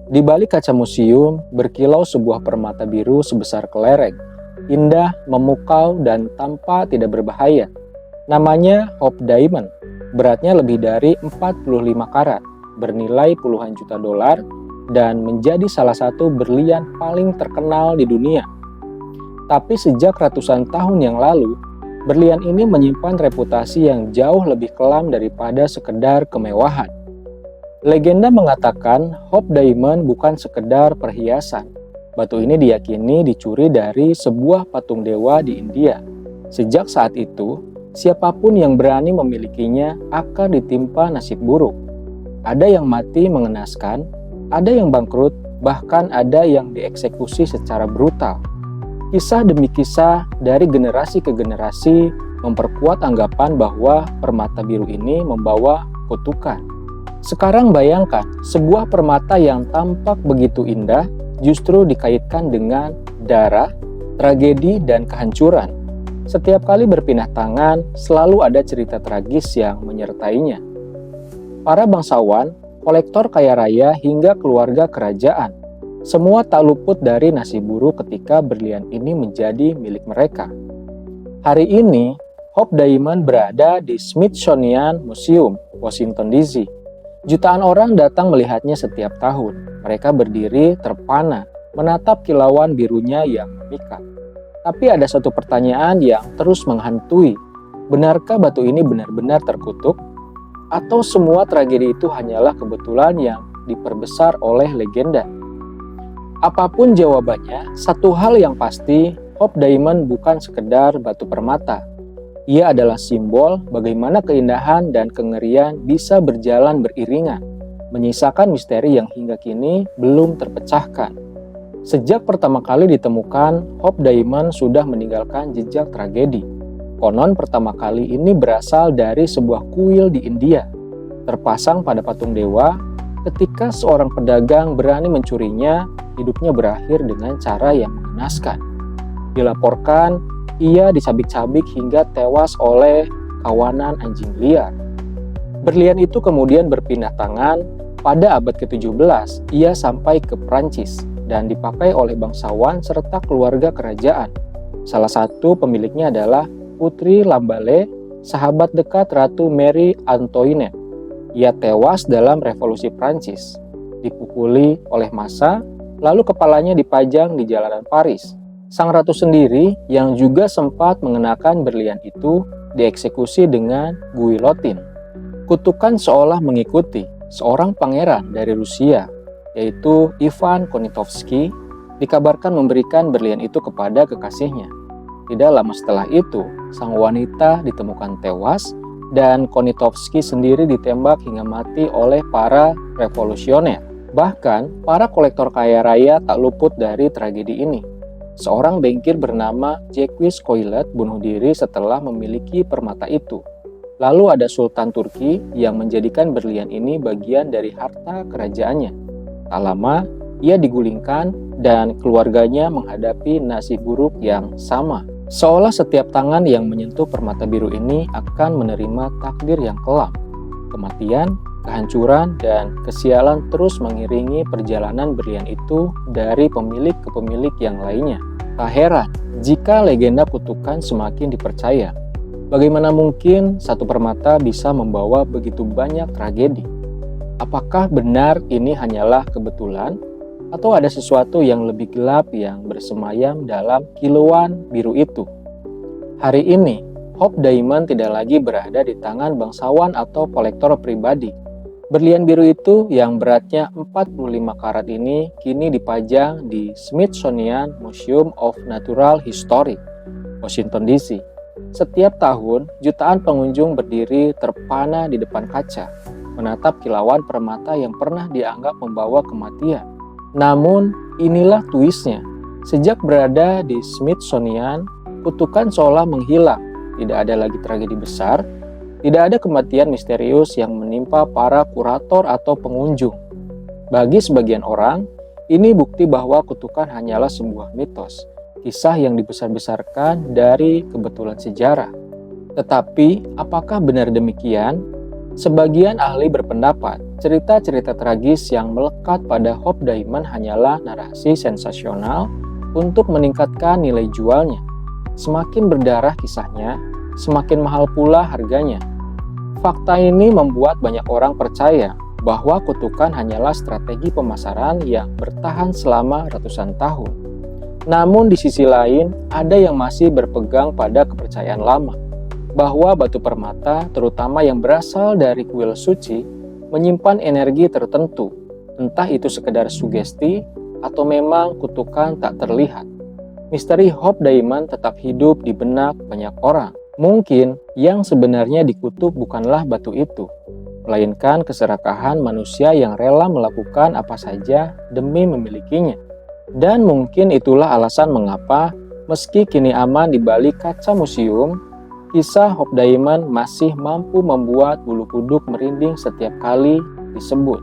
Di balik kaca museum, berkilau sebuah permata biru sebesar kelereng, indah, memukau, dan tampak tidak berbahaya. Namanya Hope Diamond, beratnya lebih dari 45 karat, bernilai puluhan juta dolar, dan menjadi salah satu berlian paling terkenal di dunia. Tapi sejak ratusan tahun yang lalu, berlian ini menyimpan reputasi yang jauh lebih kelam daripada sekedar kemewahan. Legenda mengatakan Hope Diamond bukan sekedar perhiasan. Batu ini diyakini dicuri dari sebuah patung dewa di India. Sejak saat itu, siapapun yang berani memilikinya akan ditimpa nasib buruk. Ada yang mati mengenaskan, ada yang bangkrut, bahkan ada yang dieksekusi secara brutal. Kisah demi kisah dari generasi ke generasi memperkuat anggapan bahwa permata biru ini membawa kutukan. Sekarang bayangkan, sebuah permata yang tampak begitu indah justru dikaitkan dengan darah, tragedi, dan kehancuran. Setiap kali berpindah tangan, selalu ada cerita tragis yang menyertainya. Para bangsawan, kolektor kaya raya, hingga keluarga kerajaan, semua tak luput dari nasib buruk ketika berlian ini menjadi milik mereka. Hari ini, Hope Diamond berada di Smithsonian Museum, Washington DC. Jutaan orang datang melihatnya setiap tahun. Mereka berdiri terpana, menatap kilauan birunya yang memikat. Tapi ada satu pertanyaan yang terus menghantui. Benarkah batu ini benar-benar terkutuk? Atau semua tragedi itu hanyalah kebetulan yang diperbesar oleh legenda? Apapun jawabannya, satu hal yang pasti, Hope Diamond bukan sekedar batu permata. Ia adalah simbol bagaimana keindahan dan kengerian bisa berjalan beriringan, menyisakan misteri yang hingga kini belum terpecahkan. Sejak pertama kali ditemukan, Hope Diamond sudah meninggalkan jejak tragedi. Konon pertama kali ini berasal dari sebuah kuil di India, terpasang pada patung dewa. Ketika seorang pedagang berani mencurinya, hidupnya berakhir dengan cara yang mengenaskan. Dilaporkan, ia dicabik-cabik hingga tewas oleh kawanan anjing liar. Berlian itu kemudian berpindah tangan. Pada abad ke-17, ia sampai ke Prancis dan dipakai oleh bangsawan serta keluarga kerajaan. Salah satu pemiliknya adalah Putri Lamballe, sahabat dekat Ratu Marie Antoinette. Ia tewas dalam revolusi Prancis, dipukuli oleh massa, lalu kepalanya dipajang di jalanan Paris. Sang ratu sendiri yang juga sempat mengenakan berlian itu dieksekusi dengan guillotine. Kutukan seolah mengikuti seorang pangeran dari Rusia, yaitu Ivan Poniatowski, dikabarkan memberikan berlian itu kepada kekasihnya. Tidak lama setelah itu, sang wanita ditemukan tewas dan Poniatowski sendiri ditembak hingga mati oleh para revolusioner. Bahkan, para kolektor kaya raya tak luput dari tragedi ini. Seorang bankir bernama Jacques Coillet bunuh diri setelah memiliki permata itu. Lalu ada Sultan Turki yang menjadikan berlian ini bagian dari harta kerajaannya. Tak lama, ia digulingkan dan keluarganya menghadapi nasib buruk yang sama. Seolah setiap tangan yang menyentuh permata biru ini akan menerima takdir yang kelam. Kematian, kehancuran, dan kesialan terus mengiringi perjalanan berlian itu dari pemilik ke pemilik yang lainnya. Tak heran jika legenda kutukan semakin dipercaya. Bagaimana mungkin satu permata bisa membawa begitu banyak tragedi? Apakah benar ini hanyalah kebetulan? Atau ada sesuatu yang lebih gelap yang bersemayam dalam kilauan biru itu? Hari ini, Hope Diamond tidak lagi berada di tangan bangsawan atau kolektor pribadi. Berlian biru itu yang beratnya 45 karat ini kini dipajang di Smithsonian Museum of Natural History, Washington DC. Setiap tahun, jutaan pengunjung berdiri terpana di depan kaca, menatap kilauan permata yang pernah dianggap membawa kematian. Namun, inilah twistnya. Sejak berada di Smithsonian, kutukan seolah menghilang. Tidak ada lagi tragedi besar, tidak ada kematian misterius yang menimpa para kurator atau pengunjung. Bagi sebagian orang, ini bukti bahwa kutukan hanyalah sebuah mitos, kisah yang dibesar-besarkan dari kebetulan sejarah. Tetapi, apakah benar demikian? Sebagian ahli berpendapat, cerita-cerita tragis yang melekat pada Hope Diamond hanyalah narasi sensasional untuk meningkatkan nilai jualnya. Semakin berdarah kisahnya, semakin mahal pula harganya. Fakta ini membuat banyak orang percaya bahwa kutukan hanyalah strategi pemasaran yang bertahan selama ratusan tahun. Namun di sisi lain, ada yang masih berpegang pada kepercayaan lama, bahwa batu permata, terutama yang berasal dari kuil suci, menyimpan energi tertentu, entah itu sekedar sugesti atau memang kutukan tak terlihat. Misteri Hope Diamond tetap hidup di benak banyak orang. Mungkin yang sebenarnya dikutuk bukanlah batu itu, melainkan keserakahan manusia yang rela melakukan apa saja demi memilikinya. Dan mungkin itulah alasan mengapa, meski kini aman di balik kaca museum, kisah Hope Diamond masih mampu membuat bulu kuduk merinding setiap kali disebut.